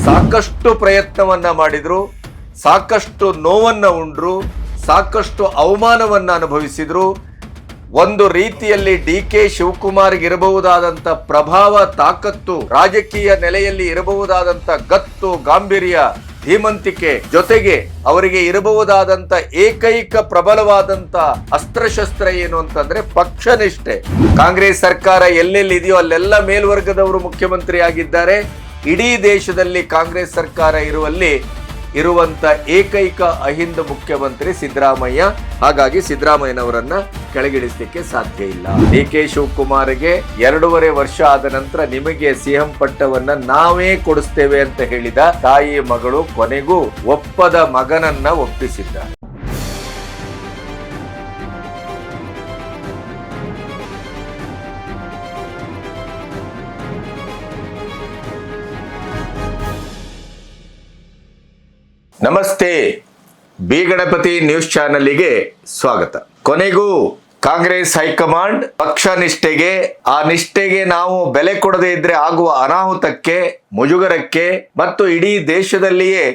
ಸಾಕಷ್ಟು ಪ್ರಯತ್ನವನ್ನ ಮಾಡಿದ್ರು, ಸಾಕಷ್ಟು ನೋವನ್ನ ಉಂಡ್ರು, ಸಾಕಷ್ಟು ಅವಮಾನವನ್ನ ಅನುಭವಿಸಿದ್ರು. ಒಂದು ರೀತಿಯಲ್ಲಿ ಡಿ.ಕೆ. ಶಿವಕುಮಾರ್ಗೆ ಇರಬಹುದಾದಂತ ಪ್ರಭಾವ, ತಾಕತ್ತು, ರಾಜಕೀಯ ನೆಲೆಯಲ್ಲಿ ಇರಬಹುದಾದಂತ ಗತ್ತು, ಗಾಂಭೀರ್ಯ, ಧೀಮಂತಿಕೆ ಜೊತೆಗೆ ಅವರಿಗೆ ಇರಬಹುದಾದಂತ ಏಕೈಕ ಪ್ರಬಲವಾದಂತ ಅಸ್ತ್ರಶಸ್ತ್ರ ಏನು ಅಂತಂದ್ರೆ ಪಕ್ಷನಿಷ್ಠೆ. ಕಾಂಗ್ರೆಸ್ ಸರ್ಕಾರ ಎಲ್ಲೆಲ್ಲಿ ಇದೆಯೋ ಅಲ್ಲೆಲ್ಲ ಮೇಲ್ವರ್ಗದವರು ಮುಖ್ಯಮಂತ್ರಿ ಆಗಿದ್ದಾರೆ. ಇಡೀ ದೇಶದಲ್ಲಿ ಕಾಂಗ್ರೆಸ್ ಸರ್ಕಾರ ಇರುವಂತ ಏಕೈಕ ಅಹಿಂದ ಮುಖ್ಯಮಂತ್ರಿ ಸಿದ್ದರಾಮಯ್ಯ. ಹಾಗಾಗಿ ಸಿದ್ದರಾಮಯ್ಯನವರನ್ನ ಕೆಳಗಿಳಿಸಲಿಕ್ಕೆ ಸಾಧ್ಯ ಇಲ್ಲ. ಡಿ.ಕೆ. ಶಿವಕುಮಾರ್ಗೆ 2.5 ವರ್ಷ ಆದ ನಂತರ ನಿಮಗೆ ಸಿಎಂ ಪಟ್ಟವನ್ನ ನಾವೇ ಕೊಡಿಸ್ತೇವೆ ಅಂತ ಹೇಳಿದ ತಾಯಿ ಮಗಳು ಕೊನೆಗೂ ಒಪ್ಪದ ಮಗನನ್ನ ಒಪ್ಪಿಸಿದ್ದಾರೆ. ನಮಸ್ತೆ, ಬಿ ಗಣಪತಿ ನ್ಯೂಸ್ ಚಾನೆಲ್ಗೆ ಸ್ವಾಗತ. ಕೊನೆಗೂ ಕಾಂಗ್ರೆಸ್ ಹೈಕಮಾಂಡ್ ಪಕ್ಷ ನಿಷ್ಠೆಗೆ, ಆ ನಿಷ್ಠೆಗೆ ನಾವು ಬೆಲೆ ಕೊಡದೇ ಇದ್ರೆ ಆಗುವ ಅನಾಹುತಕ್ಕೆ, ಮುಜುಗರಕ್ಕೆ ಮತ್ತು ಇಡೀ ದೇಶದಲ್ಲಿಯೇ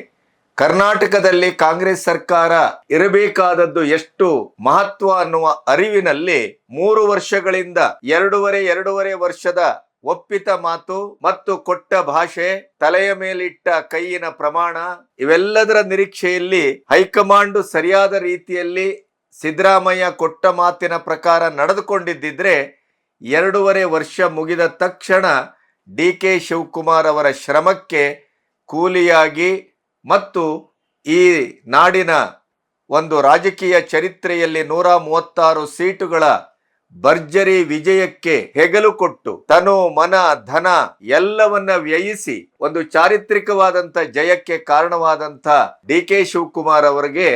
ಕರ್ನಾಟಕದಲ್ಲಿ ಕಾಂಗ್ರೆಸ್ ಸರ್ಕಾರ ಇರಬೇಕಾದದ್ದು ಎಷ್ಟು ಮಹತ್ವ ಅನ್ನುವ ಅರಿವಿನಲ್ಲಿ 3 ವರ್ಷಗಳಿಂದ 2.5 ವರ್ಷದ ಒಪ್ಪಿತ ಮಾತು ಮತ್ತು ಕೊಟ್ಟ ಭಾಷೆ, ತಲೆಯ ಮೇಲಿಟ್ಟ ಕೈಯಿನ ಪ್ರಮಾಣ, ಇವೆಲ್ಲದರ ನಿರೀಕ್ಷೆಯಲ್ಲಿ ಹೈಕಮಾಂಡ್ ಸರಿಯಾದ ರೀತಿಯಲ್ಲಿ ಸಿದ್ದರಾಮಯ್ಯ ಕೊಟ್ಟ ಮಾತಿನ ಪ್ರಕಾರ ನಡೆದುಕೊಂಡಿದ್ದಿದ್ರೆ 2.5 ವರ್ಷ ಮುಗಿದ ತಕ್ಷಣ ಡಿ.ಕೆ. ಶಿವಕುಮಾರ್ ಅವರ ಶ್ರಮಕ್ಕೆ ಕೂಲಿಯಾಗಿ ಮತ್ತು ಈ ನಾಡಿನ ಒಂದು ರಾಜಕೀಯ ಚರಿತ್ರೆಯಲ್ಲಿ 136 ಸೀಟುಗಳ ಭರ್ಜರಿ ವಿಜಯಕ್ಕೆ ಹೆಗಲು ಕೊಟ್ಟು ತನು ಮನ ಧನ ಎಲ್ಲವನ್ನ ವ್ಯಯಿಸಿ ಒಂದು ಚಾರಿತ್ರಿಕವಾದಂತ ಜಯಕ್ಕೆ ಕಾರಣವಾದಂತ ಡಿ.ಕೆ. ಶಿವಕುಮಾರ್ ಅವರಿಗೆ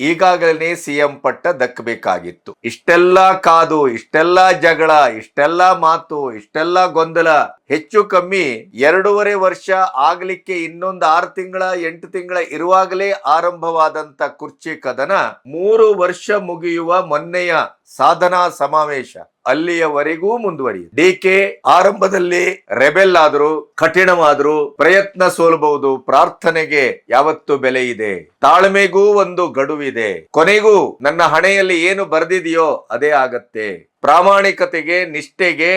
ಈಗಾಗಲೇ ಸಿಎಂ ಪಟ್ಟ ದಕ್ಕಬೇಕಾಗಿತ್ತು. ಇಷ್ಟೆಲ್ಲ ಕಾದು, ಇಷ್ಟೆಲ್ಲ ಜಗಳ, ಇಷ್ಟೆಲ್ಲ ಮಾತು, ಇಷ್ಟೆಲ್ಲ ಗೊಂದಲ, ಹೆಚ್ಚು ಕಮ್ಮಿ 2.5 ವರ್ಷ ಆಗ್ಲಿಕ್ಕೆ ಇನ್ನೊಂದು 6 ತಿಂಗಳ 8 ತಿಂಗಳ ಇರುವಾಗಲೇ ಆರಂಭವಾದಂತ ಕುರ್ಚಿ ಕದನ 3 ವರ್ಷ ಮುಗಿಯುವ ಮೊನ್ನೆಯ ಸಾಧನಾ ಸಮಾವೇಶ ಅಲ್ಲಿಯವರೆಗೂ ಮುಂದುವರಿಯಿತು. ಡಿ.ಕೆ. ಆರಂಭದಲ್ಲಿ ರೆಬೆಲ್ ಆದ್ರು, ಕಠಿಣವಾದ್ರು, ಪ್ರಯತ್ನ ಸೋಲಬಹುದು, ಪ್ರಾರ್ಥನೆಗೆ ಯಾವತ್ತು ಬೆಲೆ ಇದೆ, ತಾಳ್ಮೆಗೂ ಒಂದು ಗಡುವಿದೆ, ಕೊನೆಗೂ ನನ್ನ ಹಣೆಯಲ್ಲಿ ಏನು ಬರೆದಿದೆಯೋ ಅದೇ ಆಗತ್ತೆ, ಪ್ರಾಮಾಣಿಕತೆಗೆ, ನಿಷ್ಠೆಗೆ,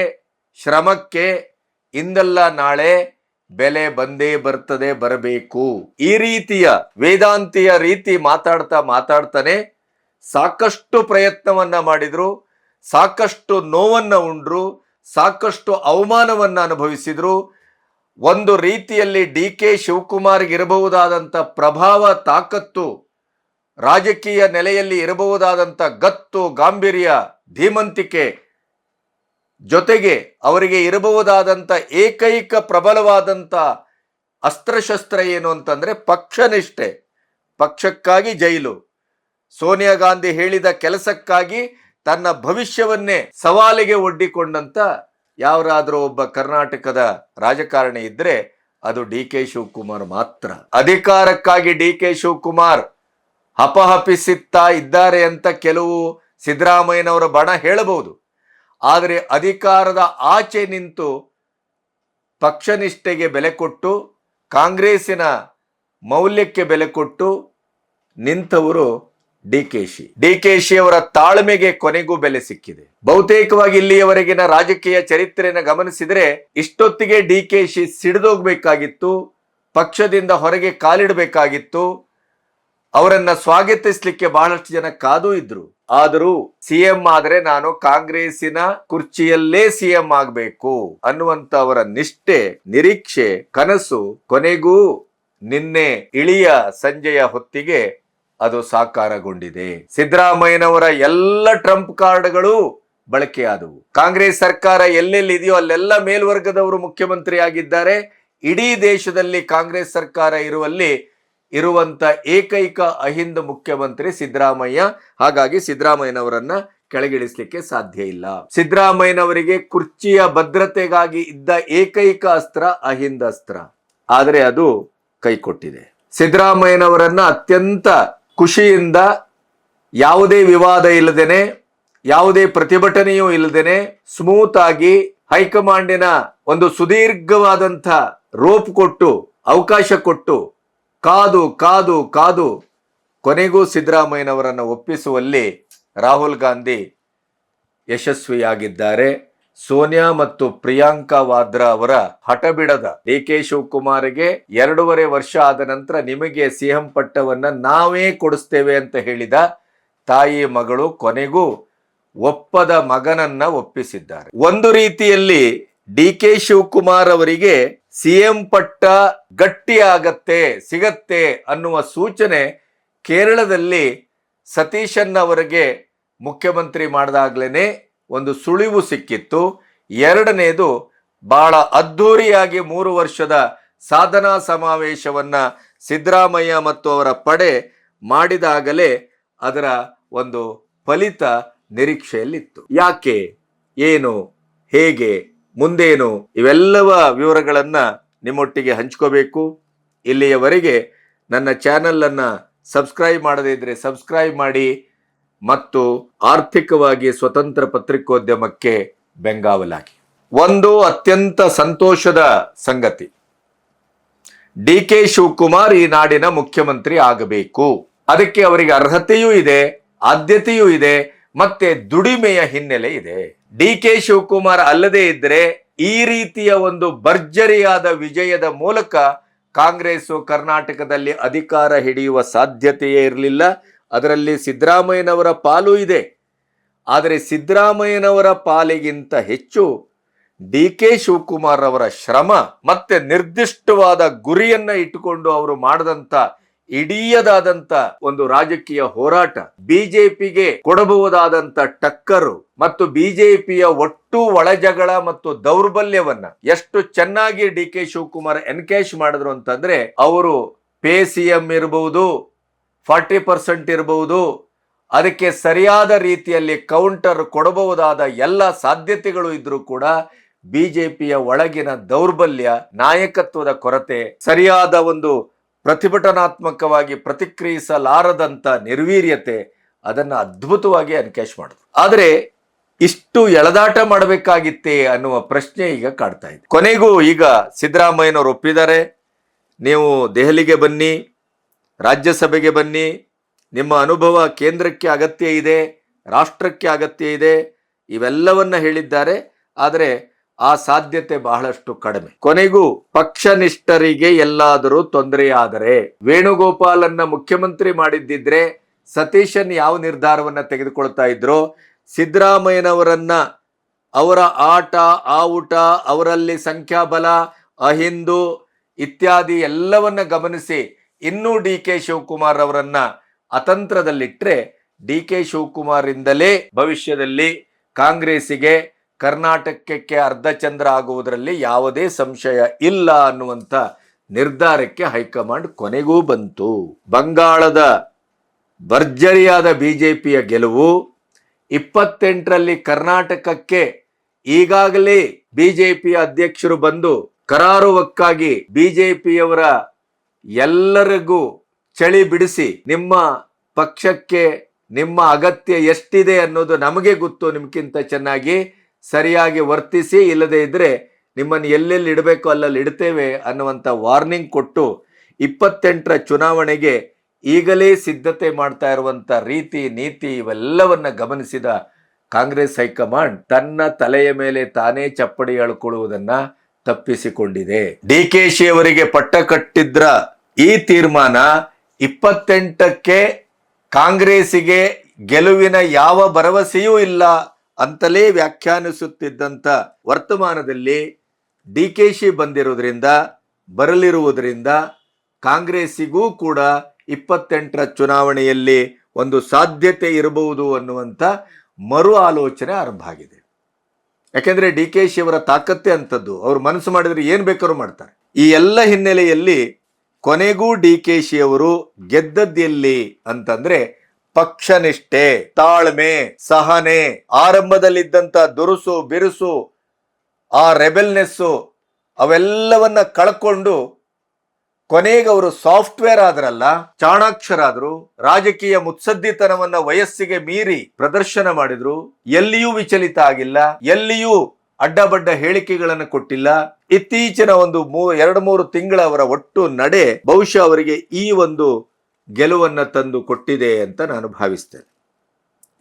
ಶ್ರಮಕ್ಕೆ ಇಂದಲ್ಲ ನಾಳೆ ಬೆಲೆ ಬಂದೇ ಬರ್ತದೆ, ಬರಬೇಕು. ಈ ರೀತಿಯ ವೇದಾಂತಿಯ ರೀತಿ ಮಾತಾಡ್ತಾನೆ ಸಾಕಷ್ಟು ಪ್ರಯತ್ನವನ್ನ ಮಾಡಿದ್ರು, ಸಾಕಷ್ಟು ನೋವನ್ನ ಉಂಡ್ರು, ಸಾಕಷ್ಟು ಅವಮಾನವನ್ನ ಅನುಭವಿಸಿದ್ರು. ಒಂದು ರೀತಿಯಲ್ಲಿ ಡಿ.ಕೆ. ಶಿವಕುಮಾರ್ಗೆ ಇರಬಹುದಾದಂತ ಪ್ರಭಾವ, ತಾಕತ್ತು, ರಾಜಕೀಯ ನೆಲೆಯಲ್ಲಿ ಇರಬಹುದಾದಂತ ಗತ್ತು, ಗಾಂಭೀರ್ಯ, ಧೀಮಂತಿಕೆ ಜೊತೆಗೆ ಅವರಿಗೆ ಇರಬಹುದಾದಂತ ಏಕೈಕ ಪ್ರಬಲವಾದಂತ ಅಸ್ತ್ರಶಸ್ತ್ರ ಏನು ಅಂತಂದ್ರೆ ಪಕ್ಷನಿಷ್ಠೆ. ಪಕ್ಷಕ್ಕಾಗಿ ಜೈಲು, ಸೋನಿಯಾ ಗಾಂಧಿ ಹೇಳಿದ ಕೆಲಸಕ್ಕಾಗಿ ತನ್ನ ಭವಿಷ್ಯವನ್ನೇ ಸವಾಲಿಗೆ ಒಡ್ಡಿಕೊಂಡಂತ ಯಾರಾದ್ರೂ ಒಬ್ಬ ಕರ್ನಾಟಕದ ರಾಜಕಾರಣಿ ಇದ್ರೆ ಅದು ಡಿ.ಕೆ. ಶಿವಕುಮಾರ್ ಮಾತ್ರ. ಅಧಿಕಾರಕ್ಕಾಗಿ ಡಿ.ಕೆ. ಶಿವಕುಮಾರ್ ಹಪಹಪಿಸುತ್ತಾ ಇದ್ದಾರೆ ಅಂತ ಕೆಲವು ಸಿದ್ದರಾಮಯ್ಯನವರ ಬಣ ಹೇಳಬಹುದು. ಆದರೆ ಅಧಿಕಾರದ ಆಚೆ ನಿಂತು ಪಕ್ಷನಿಷ್ಠೆಗೆ ಬೆಲೆ ಕೊಟ್ಟು, ಕಾಂಗ್ರೆಸ್ಸಿನ ಮೌಲ್ಯಕ್ಕೆ ಬೆಲೆ ಕೊಟ್ಟು ನಿಂತವರು ಡಿ.ಕೆ.ಶಿ ಅವರ ತಾಳ್ಮೆಗೆ ಕೊನೆಗೂ ಬೆಲೆ ಸಿಕ್ಕಿದೆ. ಬಹುತೇಕವಾಗಿ ಇಲ್ಲಿಯವರೆಗಿನ ರಾಜಕೀಯ ಚರಿತ್ರೆಯನ್ನು ಗಮನಿಸಿದ್ರೆ ಇಷ್ಟೊತ್ತಿಗೆ ಡಿ.ಕೆ.ಶಿ ಸಿಡಿದೋಗ್ಬೇಕಾಗಿತ್ತು, ಪಕ್ಷದಿಂದ ಹೊರಗೆ ಕಾಲಿಡಬೇಕಾಗಿತ್ತು. ಅವರನ್ನ ಸ್ವಾಗತಿಸ್ಲಿಕ್ಕೆ ಬಹಳಷ್ಟು ಜನ ಕಾದು ಇದ್ರು. ಆದರೂ ಸಿಎಂ ಆದ್ರೆ ನಾನು ಕಾಂಗ್ರೆಸ್ಸಿನ ಕುರ್ಚಿಯಲ್ಲೇ ಸಿಎಂ ಆಗ್ಬೇಕು ಅನ್ನುವಂತ ಅವರ ನಿಷ್ಠೆ, ನಿರೀಕ್ಷೆ, ಕನಸು ಕೊನೆಗೂ ನಿನ್ನೆ ಇಳಿಯ ಸಂಜೆಯ ಹೊತ್ತಿಗೆ ಅದು ಸಾಕಾರಗೊಂಡಿದೆ. ಸಿದ್ದರಾಮಯ್ಯನವರ ಎಲ್ಲ ಟ್ರಂಪ್ ಕಾರ್ಡ್ಗಳು ಬಳಕೆಯಾದವು. ಕಾಂಗ್ರೆಸ್ ಸರ್ಕಾರ ಎಲ್ಲೆಲ್ಲಿ ಇದೆಯೋ ಅಲ್ಲೆಲ್ಲ ಮೇಲ್ವರ್ಗದವರು ಮುಖ್ಯಮಂತ್ರಿ ಆಗಿದ್ದಾರೆ. ಇಡೀ ದೇಶದಲ್ಲಿ ಕಾಂಗ್ರೆಸ್ ಸರ್ಕಾರ ಇರುವಂತ ಏಕೈಕ ಅಹಿಂದ ಮುಖ್ಯಮಂತ್ರಿ ಸಿದ್ದರಾಮಯ್ಯ. ಹಾಗಾಗಿ ಸಿದ್ದರಾಮಯ್ಯನವರನ್ನ ಕೆಳಗಿಳಿಸಲಿಕ್ಕೆ ಸಾಧ್ಯ ಇಲ್ಲ. ಸಿದ್ದರಾಮಯ್ಯನವರಿಗೆ ಕುರ್ಚಿಯ ಭದ್ರತೆಗಾಗಿ ಇದ್ದ ಏಕೈಕ ಅಸ್ತ್ರ ಅಹಿಂದ ಅಸ್ತ್ರ, ಆದರೆ ಅದು ಕೈಕೊಟ್ಟಿದೆ. ಸಿದ್ದರಾಮಯ್ಯನವರನ್ನ ಅತ್ಯಂತ ಖುಷಿಯಿಂದ, ಯಾವುದೇ ವಿವಾದ ಇಲ್ಲದೇನೆ, ಯಾವುದೇ ಪ್ರತಿಭಟನೆಯೂ ಇಲ್ಲದೇನೆ ಸ್ಮೂತ್ ಆಗಿ ಹೈಕಮಾಂಡಿನ ಒಂದು ಸುದೀರ್ಘವಾದಂಥ ರೋಪ್ ಕೊಟ್ಟು ಅವಕಾಶ ಕೊಟ್ಟು ಕಾದು ಕಾದು ಕಾದು ಕೊನೆಗೂ ಸಿದ್ದರಾಮಯ್ಯನವರನ್ನು ಒಪ್ಪಿಸುವಲ್ಲಿ ರಾಹುಲ್ ಗಾಂಧಿ ಯಶಸ್ವಿಯಾಗಿದ್ದಾರೆ. ಸೋನಿಯಾ ಮತ್ತು ಪ್ರಿಯಾಂಕಾ ವಾದ್ರಾ ಅವರ ಹಠ ಬಿಡದ ಡಿ ಕೆ ಶಿವಕುಮಾರ್ಗೆ 2.5 ವರ್ಷ ಆದ ನಂತರ ನಿಮಗೆ ಸಿಎಂ ಪಟ್ಟವನ್ನ ನಾವೇ ಕೊಡಿಸ್ತೇವೆ ಅಂತ ಹೇಳಿದ ತಾಯಿ ಮಗಳು ಕೊನೆಗೂ ಒಪ್ಪದ ಮಗನನ್ನ ಒಪ್ಪಿಸಿದ್ದಾರೆ. ಒಂದು ರೀತಿಯಲ್ಲಿ ಡಿ ಕೆ ಶಿವಕುಮಾರ್ ಅವರಿಗೆ ಸಿಎಂ ಪಟ್ಟ ಗಟ್ಟಿ ಆಗತ್ತೆ, ಸಿಗತ್ತೆ ಅನ್ನುವ ಸೂಚನೆ ಕೇರಳದಲ್ಲಿ ಸತೀಶನ್ ಅವರಿಗೆ ಮುಖ್ಯಮಂತ್ರಿ ಮಾಡಿದಾಗ್ಲೇನೆ ಒಂದು ಸುಳಿವು ಸಿಕ್ಕಿತ್ತು. ಎರಡನೇದು ಬಹಳ ಅದ್ಧೂರಿಯಾಗಿ 3 ವರ್ಷದ ಸಾಧನಾ ಸಮಾವೇಶವನ್ನ ಸಿದ್ದರಾಮಯ್ಯ ಮತ್ತು ಅವರ ಪಡೆ ಮಾಡಿದಾಗಲೇ ಅದರ ಒಂದು ಫಲಿತ ನಿರೀಕ್ಷೆಯಲ್ಲಿತ್ತು. ಯಾಕೆ, ಏನು, ಹೇಗೆ, ಮುಂದೇನು, ಇವೆಲ್ಲವ ವಿವರಗಳನ್ನ ನಿಮ್ಮೊಟ್ಟಿಗೆ ಹಂಚ್ಕೋಬೇಕು. ಇಲ್ಲಿಯವರೆಗೆ ನನ್ನ ಚಾನೆಲ್ ಅನ್ನ ಸಬ್ಸ್ಕ್ರೈಬ್ ಮಾಡದೇ ಇದ್ರೆ ಸಬ್ಸ್ಕ್ರೈಬ್ ಮಾಡಿ ಮತ್ತು ಆರ್ಥಿಕವಾಗಿ ಸ್ವತಂತ್ರ ಪತ್ರಿಕೋದ್ಯಮಕ್ಕೆ ಬೆಂಗಾವಲಾಗಿ. ಒಂದು ಅತ್ಯಂತ ಸಂತೋಷದ ಸಂಗತಿ, ಡಿ ಕೆ ಶಿವಕುಮಾರ್ ಈ ನಾಡಿನ ಮುಖ್ಯಮಂತ್ರಿ ಆಗಬೇಕು. ಅದಕ್ಕೆ ಅವರಿಗೆ ಅರ್ಹತೆಯೂ ಇದೆ, ಆದ್ಯತೆಯೂ ಇದೆ, ಮತ್ತೆ ದುಡಿಮೆಯ ಹಿನ್ನೆಲೆ ಇದೆ. ಡಿ ಕೆ ಶಿವಕುಮಾರ್ ಅಲ್ಲದೆ ಇದ್ರೆ ಈ ರೀತಿಯ ಒಂದು ಭರ್ಜರಿಯಾದ ವಿಜಯದ ಮೂಲಕ ಕಾಂಗ್ರೆಸ್ ಕರ್ನಾಟಕದಲ್ಲಿ ಅಧಿಕಾರ ಹಿಡಿಯುವ ಸಾಧ್ಯತೆಯೇ ಇರಲಿಲ್ಲ. ಅದರಲ್ಲಿ ಸಿದ್ದರಾಮಯ್ಯನವರ ಪಾಲು ಇದೆ. ಆದರೆ ಸಿದ್ದರಾಮಯ್ಯನವರ ಪಾಲಿಗಿಂತ ಹೆಚ್ಚು ಡಿ ಕೆ ಶಿವಕುಮಾರ್ ಅವರ ಶ್ರಮ ಮತ್ತೆ ನಿರ್ದಿಷ್ಟವಾದ ಗುರಿಯನ್ನ ಇಟ್ಟುಕೊಂಡು ಅವರು ಮಾಡದಂತ ಇಡೀಯದಾದಂತ ಒಂದು ರಾಜಕೀಯ ಹೋರಾಟ, ಬಿಜೆಪಿಗೆ ಕೊಡಬಹುದಾದಂತ ಟಕ್ಕರು ಮತ್ತು ಬಿಜೆಪಿಯ ಒಟ್ಟು ಒಳಜಗಳ ಮತ್ತು ದೌರ್ಬಲ್ಯವನ್ನ ಎಷ್ಟು ಚೆನ್ನಾಗಿ ಡಿ ಕೆ ಶಿವಕುಮಾರ್ ಎನ್ಕೇಶ್ ಮಾಡಿದ್ರು ಅಂತಂದ್ರೆ, ಅವರು ಪೇ ಸಿಎಂ ಇರಬಹುದು, 40% ಇರಬಹುದು, ಅದಕ್ಕೆ ಸರಿಯಾದ ರೀತಿಯಲ್ಲಿ ಕೌಂಟರ್ ಕೊಡಬಹುದಾದ ಎಲ್ಲ ಸಾಧ್ಯತೆಗಳು ಇದ್ರೂ ಕೂಡ ಬಿಜೆಪಿಯ ಒಳಗಿನ ದೌರ್ಬಲ್ಯ, ನಾಯಕತ್ವದ ಕೊರತೆ, ಸರಿಯಾದ ಒಂದು ಪ್ರತಿಭಟನಾತ್ಮಕವಾಗಿ ಪ್ರತಿಕ್ರಿಯಿಸಲಾರದಂತ ನಿರ್ವೀರ್ಯತೆ ಅದನ್ನ ಅದ್ಭುತವಾಗಿ ಎನ್ಕೇಶ್ ಮಾಡಿದ್ರು. ಆದ್ರೆ ಇಷ್ಟು ಎಳೆದಾಟ ಮಾಡಬೇಕಾಗಿತ್ತೇ ಅನ್ನುವ ಪ್ರಶ್ನೆ ಈಗ ಕಾಡ್ತಾ ಇದೆ. ಕೊನೆಗೂ ಈಗ ಸಿದ್ದರಾಮಯ್ಯನವರು ಒಪ್ಪಿದ್ದಾರೆ, ನೀವು ದೆಹಲಿಗೆ ಬನ್ನಿ, ರಾಜ್ಯಸಭೆಗೆ ಬನ್ನಿ, ನಿಮ್ಮ ಅನುಭವ ಕೇಂದ್ರಕ್ಕೆ ಅಗತ್ಯ ಇದೆ, ರಾಷ್ಟ್ರಕ್ಕೆ ಅಗತ್ಯ ಇದೆ, ಇವೆಲ್ಲವನ್ನ ಹೇಳಿದ್ದಾರೆ. ಆದರೆ ಆ ಸಾಧ್ಯತೆ ಬಹಳಷ್ಟು ಕಡಿಮೆ. ಕೊನೆಗೂ ಪಕ್ಷನಿಷ್ಠರಿಗೆ ಎಲ್ಲಾದರೂ ತೊಂದರೆಯಾದರೆ, ವೇಣುಗೋಪಾಲನ್ನ ಮುಖ್ಯಮಂತ್ರಿ ಮಾಡಿದ್ದಿದ್ರೆ ಸತೀಶನ್ ಯಾವ ನಿರ್ಧಾರವನ್ನ ತೆಗೆದುಕೊಳ್ತಾ ಇದ್ರು, ಸಿದ್ದರಾಮಯ್ಯನವರನ್ನ ಅವರ ಆಟ ಆವುಟ, ಅವರಲ್ಲಿ ಸಂಖ್ಯಾಬಲ, ಅಹಿಂದು ಇತ್ಯಾದಿ ಎಲ್ಲವನ್ನ ಗಮನಿಸಿ ಇನ್ನೂ ಡಿ ಕೆ ಶಿವಕುಮಾರ್ ಅವರನ್ನ ಅತಂತ್ರದಲ್ಲಿಟ್ಟರೆ ಡಿ ಕೆ ಶಿವಕುಮಾರ್ ಇಂದಲೇ ಭವಿಷ್ಯದಲ್ಲಿ ಕಾಂಗ್ರೆಸ್ಸಿಗೆ ಕರ್ನಾಟಕಕ್ಕೆ ಅರ್ಧಚಂದ್ರ ಆಗುವುದರಲ್ಲಿ ಯಾವುದೇ ಸಂಶಯ ಇಲ್ಲ ಅನ್ನುವಂತ ನಿರ್ಧಾರಕ್ಕೆ ಹೈಕಮಾಂಡ್ ಕೊನೆಗೂ ಬಂತು. ಬಂಗಾಳದ ಭರ್ಜರಿಯಾದ ಬಿಜೆಪಿಯ ಗೆಲುವು, 28ರಲ್ಲಿ ಕರ್ನಾಟಕಕ್ಕೆ ಈಗಾಗಲೇ ಬಿಜೆಪಿಯ ಅಧ್ಯಕ್ಷರು ಬಂದು ಕರಾರುವಕ್ಕಾಗಿ ಬಿಜೆಪಿಯವರ ಎಲ್ಲರಿಗೂ ಚಳಿ ಬಿಡಿಸಿ, ನಿಮ್ಮ ಪಕ್ಷಕ್ಕೆ ನಿಮ್ಮ ಅಗತ್ಯ ಎಷ್ಟಿದೆ ಅನ್ನೋದು ನಮಗೆ ಗೊತ್ತು, ನಿಮ್ಗಿಂತ ಚೆನ್ನಾಗಿ ಸರಿಯಾಗಿ ವರ್ತಿಸಿ, ಇಲ್ಲದೆ ಇದ್ರೆ ನಿಮ್ಮನ್ನು ಎಲ್ಲೆಲ್ಲಿ ಇಡಬೇಕು ಅಲ್ಲಲ್ಲಿ ಇಡ್ತೇವೆ ಅನ್ನುವಂಥ ವಾರ್ನಿಂಗ್ ಕೊಟ್ಟು 28ರ ಚುನಾವಣೆಗೆ ಈಗಲೇ ಸಿದ್ಧತೆ ಮಾಡ್ತಾ ಇರುವಂತ ರೀತಿ ನೀತಿ ಇವೆಲ್ಲವನ್ನ ಗಮನಿಸಿದ ಕಾಂಗ್ರೆಸ್ ಹೈಕಮಾಂಡ್ ತನ್ನ ತಲೆಯ ಮೇಲೆ ತಾನೇ ಚಪ್ಪಡಿ ಎಳ್ಕೊಳ್ಳುವುದನ್ನ ತಪ್ಪಿಸಿಕೊಂಡಿದೆ. ಡಿ ಕೆ ಶಿ ಅವರಿಗೆ ಪಟ್ಟ ಕಟ್ಟಿದ್ರ ಈ ತೀರ್ಮಾನ 28ಕ್ಕೆ ಕಾಂಗ್ರೆಸ್ಸಿಗೆ ಗೆಲುವಿನ ಯಾವ ಭರವಸೆಯೂ ಇಲ್ಲ ಅಂತಲೇ ವ್ಯಾಖ್ಯಾನಿಸುತ್ತಿದ್ದಂತ ವರ್ತಮಾನದಲ್ಲಿ ಡಿ ಕೆ ಶಿ ಬರಲಿರುವುದರಿಂದ ಕಾಂಗ್ರೆಸ್ಸಿಗೂ ಕೂಡ 28ರ ಚುನಾವಣೆಯಲ್ಲಿ ಒಂದು ಸಾಧ್ಯತೆ ಇರಬಹುದು ಅನ್ನುವಂಥ ಮರು ಆಲೋಚನೆ ಆರಂಭ ಆಗಿದೆ. ಯಾಕೆಂದ್ರೆ ಡಿ ಕೆ ಶಿ ಅವರ ತಾಕತ್ತೆ ಅಂತದ್ದು, ಅವ್ರು ಮನಸ್ಸು ಮಾಡಿದ್ರೆ ಏನ್ ಬೇಕಾದ್ರೂ ಮಾಡ್ತಾರೆ. ಈ ಎಲ್ಲ ಹಿನ್ನೆಲೆಯಲ್ಲಿ ಕೊನೆಗೂ ಡಿ ಕೆ ಶಿ ಅವರು ಗೆದ್ದದ್ದೆಲ್ಲಿ ಅಂತಂದ್ರೆ ಪಕ್ಷನಿಷ್ಠೆ, ತಾಳ್ಮೆ, ಸಹನೆ, ಆರಂಭದಲ್ಲಿದ್ದಂತ ದುರುಸು ಬಿರುಸು, ಆ ರೆಬೆಲ್ನೆಸ್ಸು ಅವೆಲ್ಲವನ್ನ ಕಳ್ಕೊಂಡು ಕೊನೆಗೆ ಅವರು ಸಾಫ್ಟ್ವೇರ್ ಆದ್ರಲ್ಲ, ಚಾಣಾಕ್ಷರಾದ್ರು, ರಾಜಕೀಯ ಮುತ್ಸದ್ದಿತನವನ್ನ ವಯಸ್ಸಿಗೆ ಮೀರಿ ಪ್ರದರ್ಶನ ಮಾಡಿದ್ರು, ಎಲ್ಲಿಯೂ ವಿಚಲಿತ ಆಗಿಲ್ಲ, ಎಲ್ಲಿಯೂ ಅಡ್ಡಬಡ್ಡ ಹೇಳಿಕೆಗಳನ್ನು ಕೊಟ್ಟಿಲ್ಲ. ಇತ್ತೀಚಿನ ಒಂದು 2-3 ತಿಂಗಳ ಅವರ ಒಟ್ಟು ನಡೆ ಬಹುಶಃ ಅವರಿಗೆ ಈ ಒಂದು ಗೆಲುವನ್ನ ತಂದು ಕೊಟ್ಟಿದೆ ಅಂತ ನಾನು ಭಾವಿಸ್ತೇನೆ.